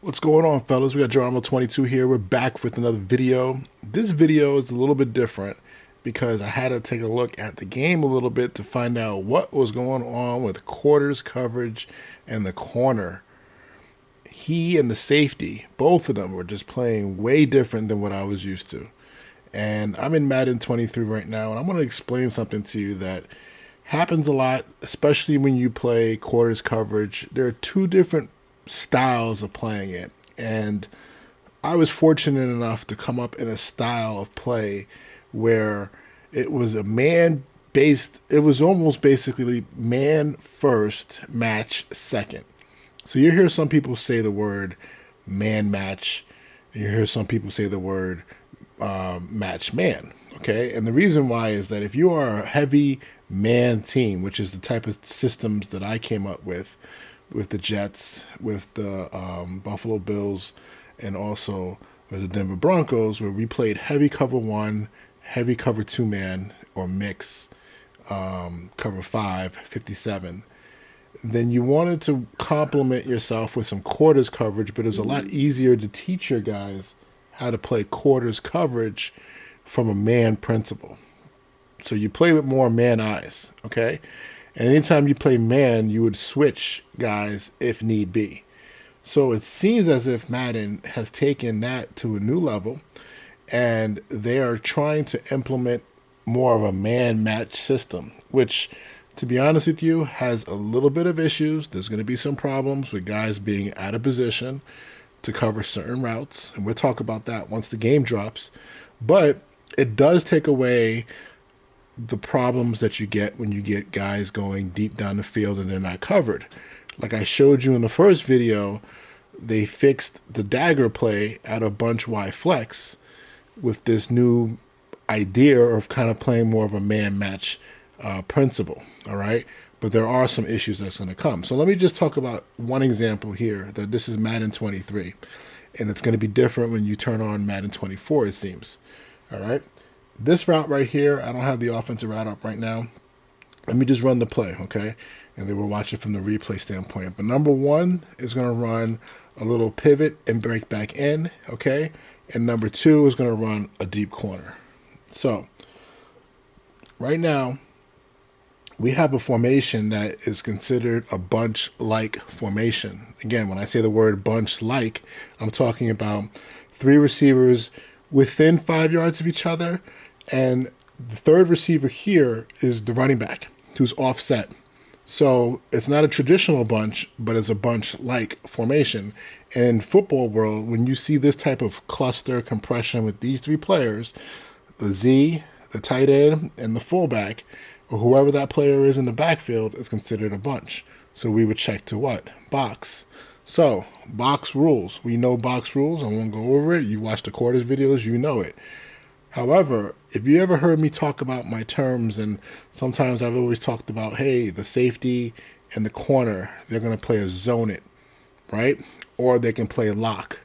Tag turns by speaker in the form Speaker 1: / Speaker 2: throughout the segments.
Speaker 1: What's going on, fellas? We got Geronimo22 here. We're back with another video. This video is a little bit different because I had to take a look at the game a little bit to find out what was going on with quarters coverage and the corner. He and the safety, both of them were just playing way different than what I was used to. And I'm in Madden 23 right now, and I'm going to explain something to you that happens a lot, especially when you play quarters coverage. There are two different styles of playing it. And I was fortunate enough to come up in a style of play where it was a man based, it was almost basically man first, match second. So you hear some people say the word man match, and you hear some people say the word match man. Okay, and the reason why is that if you are a heavy man team, which is the type of systems that I came up with the Jets, with the Buffalo Bills, and also with the Denver Broncos, where we played heavy cover one, heavy cover two man, or mix, cover 5, 57. Then you wanted to complement yourself with some quarters coverage, but it was a lot easier to teach your guys how to play quarters coverage from a man principle. So you play with more man eyes, okay? And anytime you play man, you would switch guys if need be. So it seems as if Madden has taken that to a new level and they are trying to implement more of a man match system, which, to be honest with you, has a little bit of issues. There's going to be some problems with guys being out of position to cover certain routes, and we'll talk about that once the game drops. But it does take away the problems that you get when you get guys going deep down the field and they're not covered. Like I showed you in the first video, they fixed the dagger play at a bunch Y flex with this new idea of kind of playing more of a man match principle. All right. But there are some issues that's going to come. So let me just talk about one example here that this is Madden 23. And it's going to be different when you turn on Madden 24, it seems. All right. This route right here, I don't have the offensive route up right now. Let me just run the play, okay? And then we'll watch it from the replay standpoint. But number one is going to run a little pivot and break back in, okay? And number two is going to run a deep corner. So right now, we have a formation that is considered a bunch-like formation. Again, when I say the word bunch-like, I'm talking about three receivers within 5 yards of each other, and the third receiver here is the running back who's offset. So it's not a traditional bunch, but it's a bunch-like formation. And in football world, when you see this type of cluster compression with these three players, the Z, the tight end, and the fullback, or whoever that player is in the backfield, is considered a bunch. So we would check to what? Box. So, box rules. We know box rules. I won't go over it. You watch the quarters videos, you know it. However, if you ever heard me talk about my terms, and sometimes I've always talked about, hey, the safety and the corner, they're going to play a zone it, right? Or they can play lock.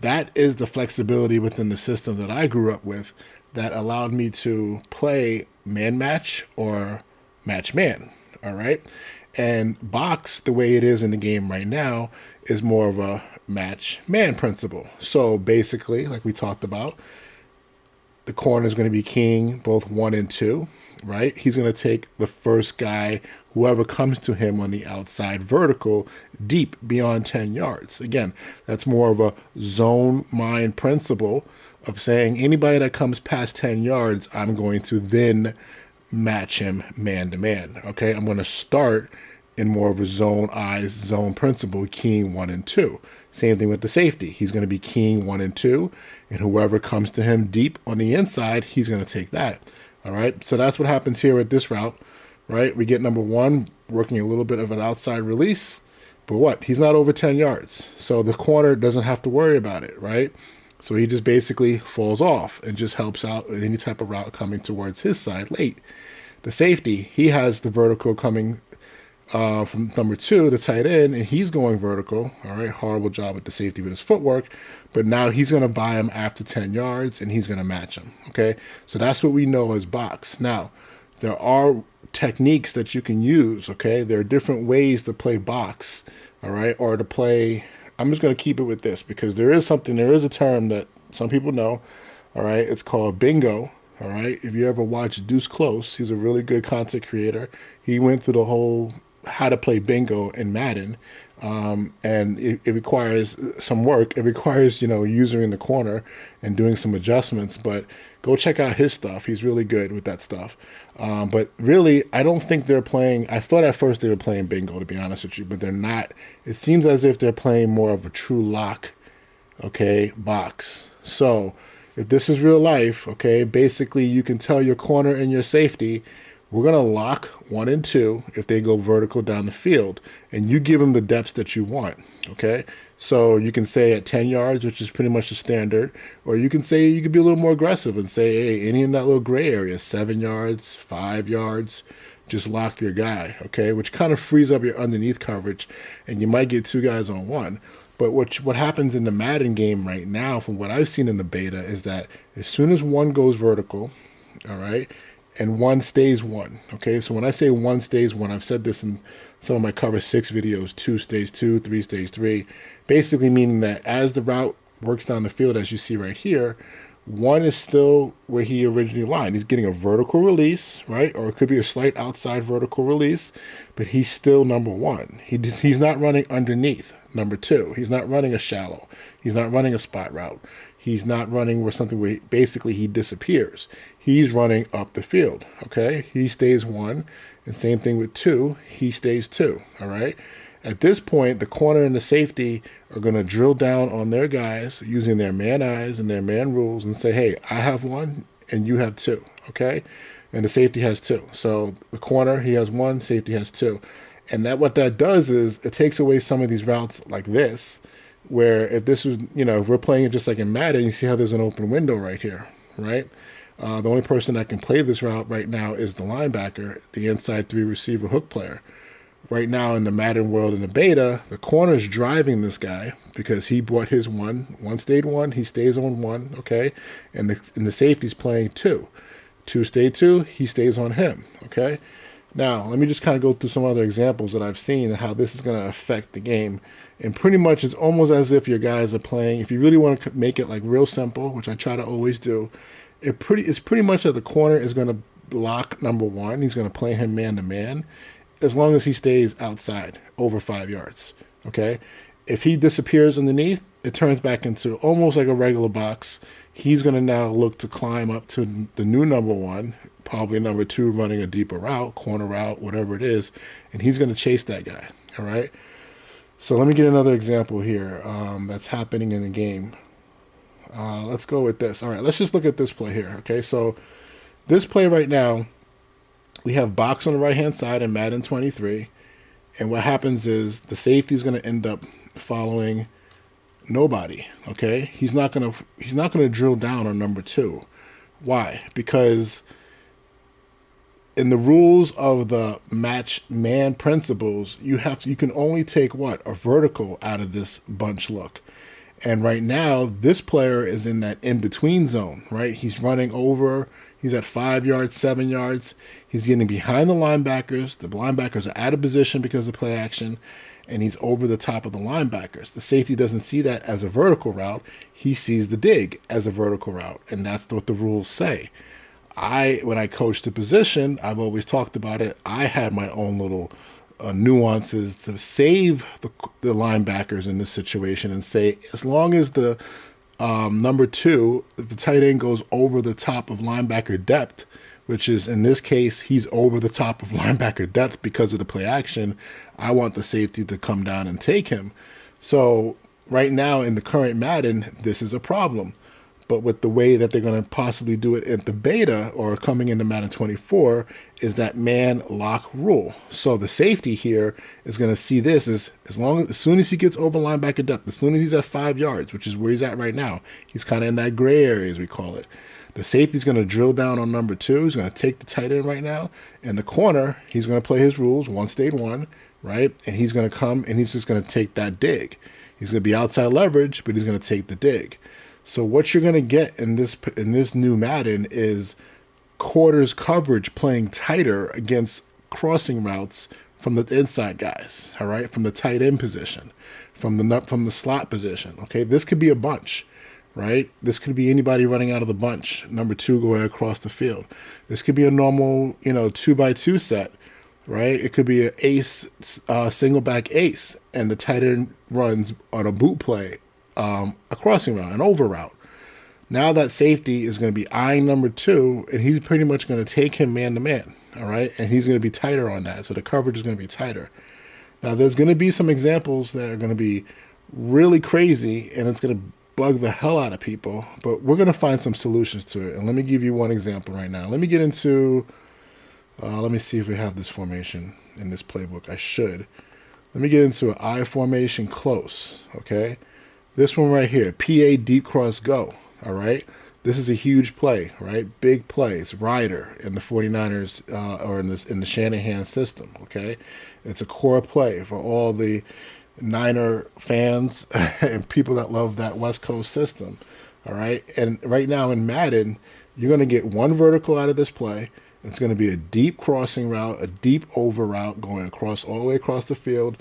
Speaker 1: That is the flexibility within the system that I grew up with that allowed me to play man match or match man. All right. And box, the way it is in the game right now, is more of a match man principle. So basically, like we talked about, the corner is going to be king, both 1 and 2, right? He's going to take the first guy, whoever comes to him on the outside vertical, deep beyond 10 yards. Again, that's more of a zone mind principle of saying anybody that comes past 10 yards, I'm going to then match him man to man. Okay, I'm going to start in more of a zone eyes zone principle, keying 1 and 2. Same thing with the safety. He's going to be keying 1 and 2, and whoever comes to him deep on the inside, he's going to take that. All right, so that's what happens here with this route, right? We get number one working a little bit of an outside release, but what? He's not over 10 yards, so the corner doesn't have to worry about it, right? So he just basically falls off and just helps out with any type of route coming towards his side late. The safety, he has the vertical coming from number two, the tight end, and he's going vertical. All right, horrible job with the safety with his footwork, but now he's going to buy him after 10 yards and he's going to match him. Okay, so that's what we know as box. Now, there are techniques that you can use. Okay, there are different ways to play box. All right, or to play I'm just going to keep it with this because there is a term that some people know. All right, it's called bingo. All right, if you ever watch Deuce Close, he's a really good content creator. He went through the whole how to play bingo in Madden, and it requires some work. It requires user in the corner and doing some adjustments. But go check out his stuff. He's really good with that stuff. But really, I don't think they're playing. I thought at first they were playing bingo, to be honest with you, but they're not. It seems as if they're playing more of a true lock, okay, box. So if this is real life, okay, basically you can tell your corner and your safety, we're going to lock 1 and 2 if they go vertical down the field, and you give them the depths that you want, okay? So you can say at 10 yards, which is pretty much the standard, or you can say you could be a little more aggressive and say, hey, any in that little gray area, 7 yards, 5 yards, just lock your guy, okay? Which kind of frees up your underneath coverage, and you might get 2 guys on 1. But what happens in the Madden game right now, from what I've seen in the beta, is that as soon as 1 goes vertical, all right, and 1 stays 1. Okay, so when I say 1 stays 1, I've said this in some of my cover 6 videos: 2 stays 2, 3 stays 3. Basically meaning that as the route works down the field, as you see right here, 1 is still where he originally lined. He's getting a vertical release, right? Or it could be a slight outside vertical release, but he's still number 1. He's not running underneath number 2. He's not running a shallow. He's not running a spot route. He's not running where basically he disappears. He's running up the field, okay? He stays 1, and same thing with 2. He stays 2, all right? At this point, the corner and the safety are going to drill down on their guys using their man eyes and their man rules and say, hey, I have 1 and you have 2, okay? And the safety has 2. So the corner, he has 1, safety has 2. And what that does is it takes away some of these routes like this, where if this was, if we're playing it just like in Madden, you see how there's an open window right here, right? The only person that can play this route right now is the linebacker, the inside 3 receiver hook player. Right now in the Madden world in the beta, the corner's driving this guy because he bought his 1. 1 stayed 1, he stays on 1, okay? And the safety's playing 2. 2 stayed 2, he stays on him, okay? Now, let me just kind of go through some other examples that I've seen and how this is going to affect the game. And pretty much it's almost as if your guys are playing, if you really want to make it like real simple, which I try to always do, it's pretty much that the corner is going to block number 1. He's going to play him man to man as long as he stays outside over 5 yards, okay? If he disappears underneath, it turns back into almost like a regular box. He's going to now look to climb up to the new number 1, probably number 2 running a deeper route, corner route, whatever it is, and he's going to chase that guy, all right? So let me get another example here that's happening in the game. Let's go with this. All right, let's just look at this play here, okay? So this play right now, we have box on the right-hand side in Madden 23, and what happens is the safety is going to end up following nobody, okay? He's not going to drill down on number 2. Why? Because in the rules of the match man principles, you can only take a vertical out of this bunch look. And right now, this player is in that in-between zone, right? He's running over. He's at 5 yards, 7 yards. He's getting behind the linebackers. The linebackers are out of position because of play action, and he's over the top of the linebackers. The safety doesn't see that as a vertical route. He sees the dig as a vertical route, and that's what the rules say. When I coached the position, I've always talked about it. I had my own little nuances to save the linebackers in this situation and say, as long as the number 2, if the tight end goes over the top of linebacker depth, which is in this case, he's over the top of linebacker depth because of the play action, I want the safety to come down and take him. So right now in the current Madden, this is a problem. But with the way that they're going to possibly do it in the beta or coming into Madden 24 is that man lock rule. So the safety here is going to see this as soon as he gets over linebacker depth, as soon as he's at 5 yards, which is where he's at right now, he's kind of in that gray area as we call it. The safety's going to drill down on number 2. He's going to take the tight end right now. And the corner, he's going to play his rules, 1 stayed 1, right? And he's going to come and he's just going to take that dig. He's going to be outside leverage, but he's going to take the dig. So what you're going to get in this new Madden is quarters coverage playing tighter against crossing routes from the inside guys, all right, from the tight end position, from the slot position. Okay, this could be a bunch, right? This could be anybody running out of the bunch. Number two going across the field. This could be a normal, 2x2 set, right? It could be an ace, single back ace, and the tight end runs on a boot play, a crossing route, an over route. Now that safety is going to be eyeing number two, and he's pretty much going to take him man to man, all right? And he's going to be tighter on that, so the coverage is going to be tighter. Now, there's going to be some examples that are going to be really crazy, and it's going to bug the hell out of people, but we're going to find some solutions to it. And let me give you one example right now. Let me get into, let me see if we have this formation in this playbook. I should. Let me get into an I formation close, okay? This one right here, PA deep cross go. All right. This is a huge play, right? Big plays. Ryder in the 49ers or in the Shanahan system. Okay. It's a core play for all the Niner fans and people that love that West Coast system. All right. And right now in Madden, you're going to get one vertical out of this play. It's going to be a deep crossing route, a deep over route going across all the way across the field.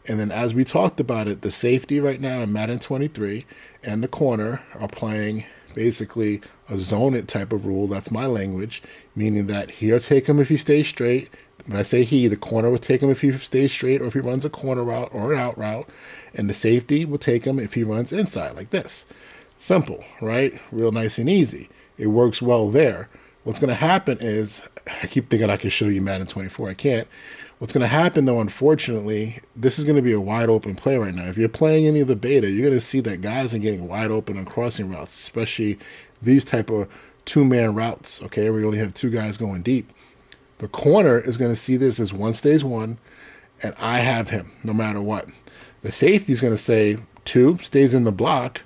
Speaker 1: And then as we talked about it, the safety right now in Madden 23 and the corner are playing basically a zone it type of rule. That's my language, meaning that he'll take him if he stays straight. When I say he, the corner will take him if he stays straight or if he runs a corner route or an out route. And the safety will take him if he runs inside like this. Simple, right? Real nice and easy. It works well there. What's going to happen is, I keep thinking I can show you Madden 24. I can't. What's going to happen, though, unfortunately, this is going to be a wide open play right now. If you're playing any of the beta, you're going to see that guys are getting wide open on crossing routes, especially these type of two-man routes, okay, where you only have two guys going deep. The corner is going to see this as one stays one, and I have him no matter what. The safety is going to say two stays in the block.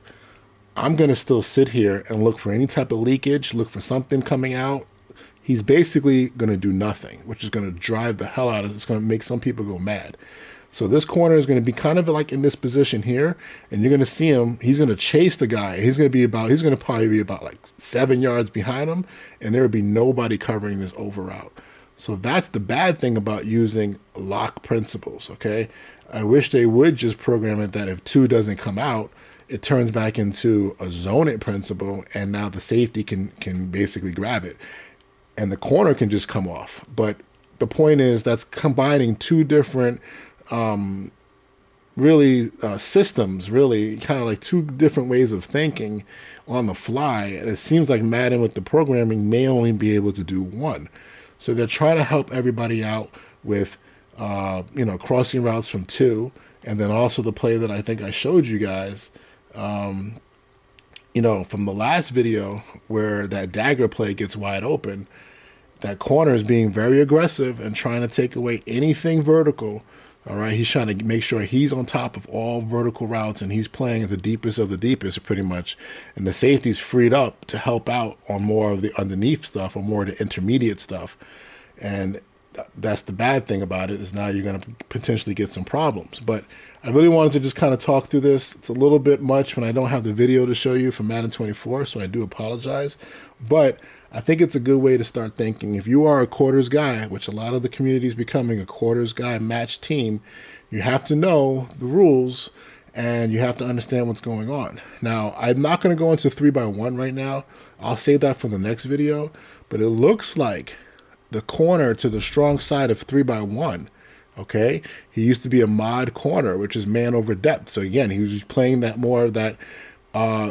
Speaker 1: I'm going to still sit here and look for any type of leakage, look for something coming out. He's basically going to do nothing, which is going to drive the hell out of it. It's going to make some people go mad. So this corner is going to be kind of like in this position here, and you're going to see him. He's going to chase the guy. He's going to probably be about like 7 yards behind him, and there will be nobody covering this over route. So that's the bad thing about using lock principles, okay? I wish they would just program it that if two doesn't come out, it turns back into a zone it principle, and now the safety can basically grab it. And the corner can just come off. But the point is that's combining two different systems, really kind of like two different ways of thinking on the fly. And it seems like Madden with the programming may only be able to do one. So they're trying to help everybody out with, crossing routes from two. And then also the play that I think I showed you guys, from the last video where that dagger play gets wide open. That corner is being very aggressive and trying to take away anything vertical. All right, he's trying to make sure he's on top of all vertical routes, and he's playing at the deepest of the deepest pretty much. And the safety's freed up to help out on more of the underneath stuff or more of the intermediate stuff. And that's the bad thing about it, is now you're going to potentially get some problems. But I really wanted to just kind of talk through this. It's a little bit much when I don't have the video to show you from Madden 24, so I do apologize. But I think it's a good way to start thinking. If you are a quarters guy, which a lot of the community is becoming a quarters guy match team, you have to know the rules and you have to understand what's going on. Now, I'm not going to go into 3x1 right now. I'll save that for the next video. But it looks like the corner to the strong side of 3x1, okay? He used to be a mod corner, which is man over depth. So again, he was just playing that more of that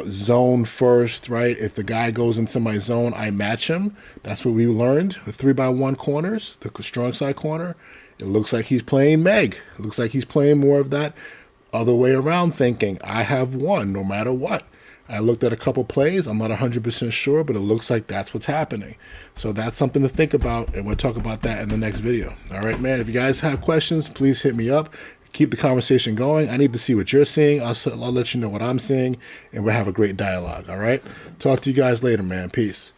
Speaker 1: zone first, right? If the guy goes into my zone, I match him. That's what we learned with 3x1 corners, the strong side corner. It looks like he's playing Meg. It looks like he's playing more of that other way around thinking. I have one no matter what. I looked at a couple plays. I'm not 100% sure, but it looks like that's what's happening. So that's something to think about, and we'll talk about that in the next video. All right, man, if you guys have questions, please hit me up. Keep the conversation going. I need to see what you're seeing. I'll let you know what I'm seeing, and we'll have a great dialogue, all right? Talk to you guys later, man. Peace.